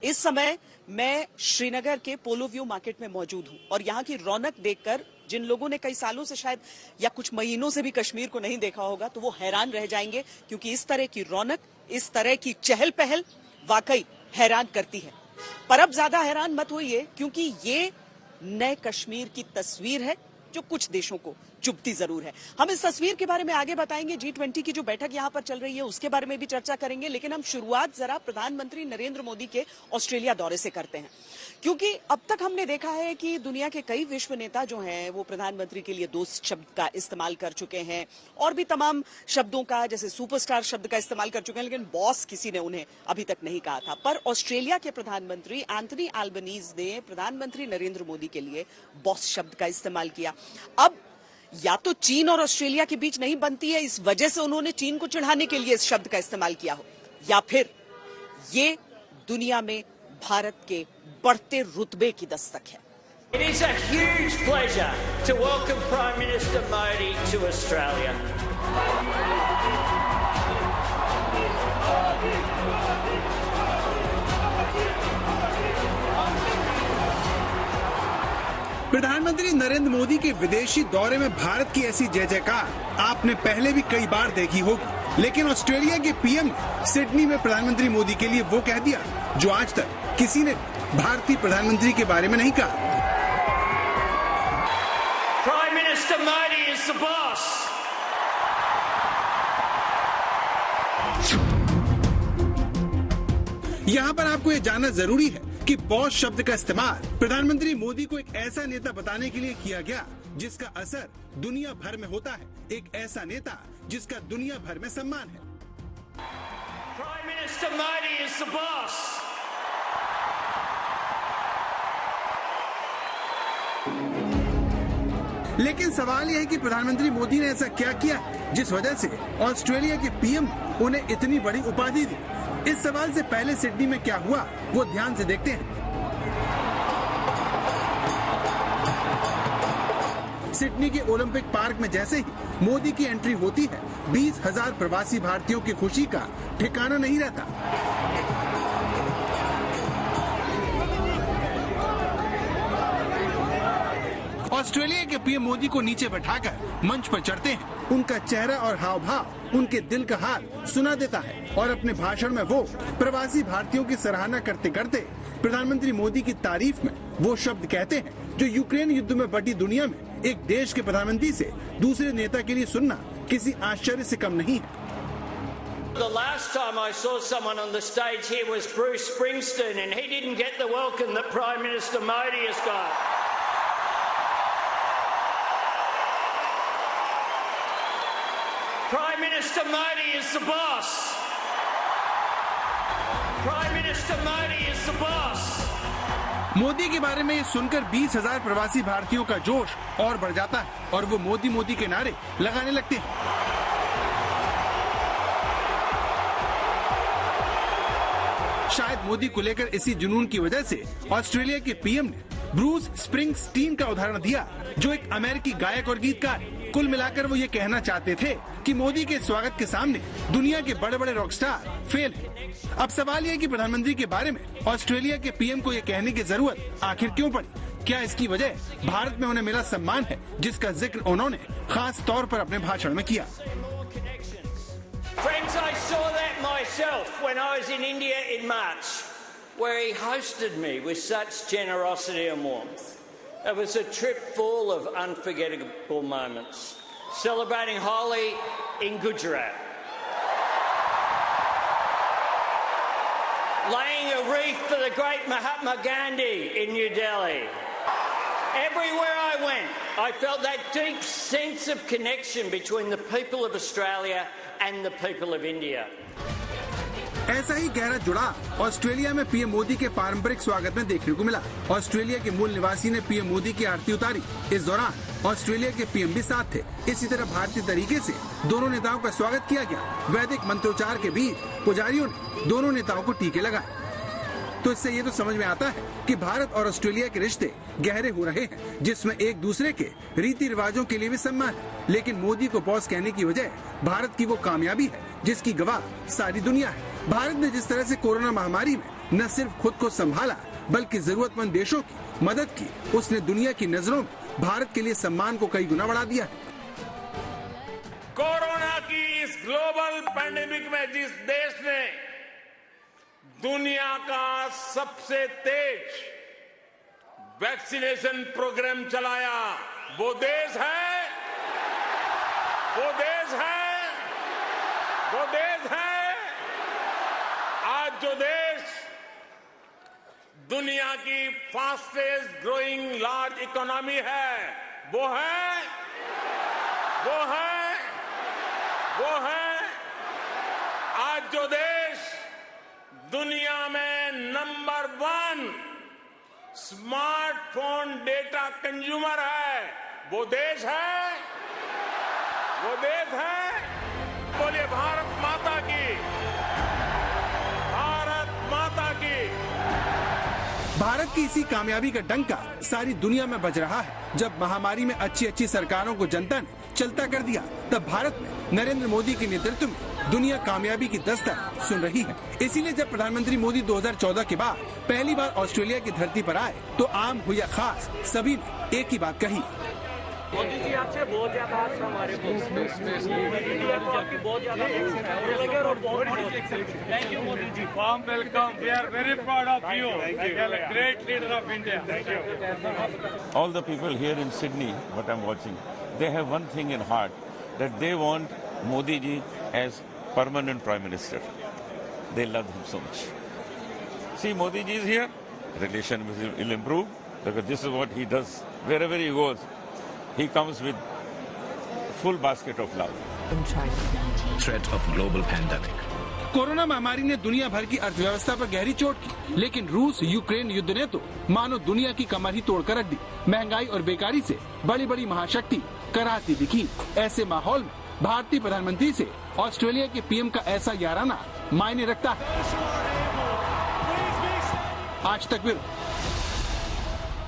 इस समय मैं श्रीनगर के पोलो व्यू मार्केट में मौजूद हूं और यहाँ की रौनक देखकर जिन लोगों ने कई सालों से शायद या कुछ महीनों से भी कश्मीर को नहीं देखा होगा तो वो हैरान रह जाएंगे, क्योंकि इस तरह की रौनक, इस तरह की चहल पहल वाकई हैरान करती है। पर अब ज्यादा हैरान मत होइए, क्योंकि ये नए कश्मीर की तस्वीर है जो कुछ देशों को चुभती जरूर है। हम इस तस्वीर के बारे में आगे बताएंगे, G20 की जो बैठक यहां पर चल रही है उसके बारे में भी चर्चा करेंगे, लेकिन हम शुरुआत जरा प्रधानमंत्री नरेंद्र मोदी के ऑस्ट्रेलिया दौरे से करते हैं, क्योंकि अब तक हमने देखा है कि दुनिया के कई विश्व नेता जो हैं वो प्रधानमंत्री के लिए दोस्त शब्द का इस्तेमाल कर चुके हैं और भी तमाम शब्दों का, जैसे सुपरस्टार शब्द का इस्तेमाल कर चुके हैं, लेकिन बॉस किसी ने उन्हें अभी तक नहीं कहा था। पर ऑस्ट्रेलिया के प्रधानमंत्री एंथनी एल्बनीज ने प्रधानमंत्री नरेंद्र मोदी के लिए बॉस शब्द का इस्तेमाल किया। अब या तो चीन और ऑस्ट्रेलिया के बीच नहीं बनती है, इस वजह से उन्होंने चीन को चिढ़ाने के लिए इस शब्द का इस्तेमाल किया हो, या फिर ये दुनिया में भारत के बढ़ते रुतबे की दस्तक है। It is a huge pleasure to welcome Prime Minister Modi to Australia. प्रधानमंत्री नरेंद्र मोदी के विदेशी दौरे में भारत की ऐसी जय जयकार आपने पहले भी कई बार देखी होगी, लेकिन ऑस्ट्रेलिया के पीएम ने सिडनी में प्रधानमंत्री मोदी के लिए वो कह दिया जो आज तक किसी ने भारतीय प्रधानमंत्री के बारे में नहीं कहा। Prime Minister Modi is the boss. यहाँ पर आपको ये जानना जरूरी है कि बॉस शब्द का इस्तेमाल प्रधानमंत्री मोदी को एक ऐसा नेता बताने के लिए किया गया जिसका असर दुनिया भर में होता है, एक ऐसा नेता जिसका दुनिया भर में सम्मान है। Prime Minister Modi is the boss. लेकिन सवाल यह है कि प्रधानमंत्री मोदी ने ऐसा क्या किया जिस वजह से ऑस्ट्रेलिया के पीएम उन्हें इतनी बड़ी उपाधि दी। इस सवाल से पहले सिडनी में क्या हुआ वो ध्यान से देखते हैं। सिडनी के ओलंपिक पार्क में जैसे ही मोदी की एंट्री होती है, 20,000 प्रवासी भारतीयों की खुशी का ठिकाना नहीं रहता। ऑस्ट्रेलिया के पीएम मोदी को नीचे बैठाकर मंच पर चढ़ते हैं। उनका चेहरा और हाव भाव उनके दिल का हाल सुना देता है और अपने भाषण में वो प्रवासी भारतीयों की सराहना करते करते प्रधानमंत्री मोदी की तारीफ में वो शब्द कहते हैं जो यूक्रेन युद्ध में बटी दुनिया में एक देश के प्रधानमंत्री से दूसरे नेता के लिए सुनना किसी आश्चर्य से कम नहीं है। The last time I saw someone on the stage here was Bruce Springsteen, and he didn't get the welcome that Prime Minister Modi has got. Prime Minister Modi is the boss. Prime Minister Modi is the boss. Modi के बारे में ये सुनकर 20,000 प्रवासी भारतीयों का जोश और बढ़ जाता है और वो मोदी मोदी के नारे लगाने लगते हैं। शायद मोदी को लेकर इसी जुनून की वजह से ऑस्ट्रेलिया के पीएम ने ब्रूस स्प्रिंगस्टीन का उदाहरण दिया, जो एक अमेरिकी गायक और गीतकार है। कुल मिलाकर वो ये कहना चाहते थे कि मोदी के स्वागत के सामने दुनिया के बड़े बड़े रॉक स्टार फेल हैं। अब सवाल ये है कि प्रधानमंत्री के बारे में ऑस्ट्रेलिया के पीएम को ये कहने की जरूरत आखिर क्यों पड़ी? क्या इसकी वजह भारत में उन्हें मिला सम्मान है जिसका जिक्र उन्होंने खास तौर पर अपने भाषण में किया? Friends, I saw that myself when I was in India in March, where he hosted me with such generosity and warmth. It was a trip full of unforgettable moments, celebrating Holi in Gujarat, laying a wreath for the great Mahatma Gandhi in New Delhi. Everywhere I went, I felt that deep sense of connection between the people of Australia and the people of India. ऐसा ही गहरा जुड़ाव Australia में PM Modi के पारंपरिक स्वागत में देखने को मिला। ऑस्ट्रेलिया के मूल निवासी ने पीएम मोदी की आरती उतारी। इस दौरान ऑस्ट्रेलिया के पीएम भी साथ थे। इसी तरह भारतीय तरीके से दोनों नेताओं का स्वागत किया गया। वैदिक मंत्रोच्चार के बीच पुजारियों ने दोनों नेताओं को टीके लगाए। तो इससे ये तो समझ में आता है कि भारत और ऑस्ट्रेलिया के रिश्ते गहरे हो रहे हैं, जिसमें एक दूसरे के रीति रिवाजों के लिए भी सम्मान है। लेकिन मोदी को बॉस कहने की वजह भारत की वो कामयाबी है जिसकी गवाह सारी दुनिया है। भारत ने जिस तरह से कोरोना महामारी में न सिर्फ खुद को संभाला बल्कि जरूरतमंद देशों की मदद की। उसने दुनिया की नजरों में भारत के लिए सम्मान को कई गुना बढ़ा दिया। कोरोना की इस ग्लोबल पैंडेमिक में जिस देश ने दुनिया का सबसे तेज वैक्सीनेशन प्रोग्राम चलाया, वो देश है आज जो देश दुनिया की फास्टेस्ट ग्रोइंग लार्ज इकोनॉमी है, वो है आज जो देश दुनिया में नंबर 1 स्मार्टफोन डेटा कंज्यूमर है, वो देश है। बोलिए भारत माता की, भारत माता की। भारत की इसी कामयाबी का डंका सारी दुनिया में बज रहा है। जब महामारी में अच्छी सरकारों को जनता ने चलता कर दिया, तब भारत में नरेंद्र मोदी के नेतृत्व में दुनिया कामयाबी की दस्तक सुन रही है। इसीलिए जब प्रधानमंत्री मोदी 2014 के बाद पहली बार ऑस्ट्रेलिया की धरती पर आए, तो आम हो या खास, सभी ने एक ही बात कही। मोदी जी आपसे बहुत ज्यादा आशा हमारे को इंडिया को आपकी बहुत ज्यादा thank you Modi ji. warm welcome. We are very proud of you. You are a great leader of India. Thank you. All the people here in Sydney, what I'm watching, they have one thing in heart, that they want Modi ji as permanent Prime Minister. They love him so much. See, Modi ji is here, relation will improve, because this is what he does. Wherever he goes, he comes with full basket of love. Threat of global pandemic. Corona महामारी ने दुनिया भर की अर्थव्यवस्था पर गहरी चोट की, लेकिन रूस यूक्रेन युद्ध ने तो मानो दुनिया की कमर ही तोड़कर रख दी। महंगाई और बेकारी से बड़ी बड़ी महाशक्ति कराहती दिखी। ऐसे माहौल में भारतीय प्रधानमंत्री से ऑस्ट्रेलिया के पीएम का ऐसा याराना मायने रखता है। आज तक ब्यूरो।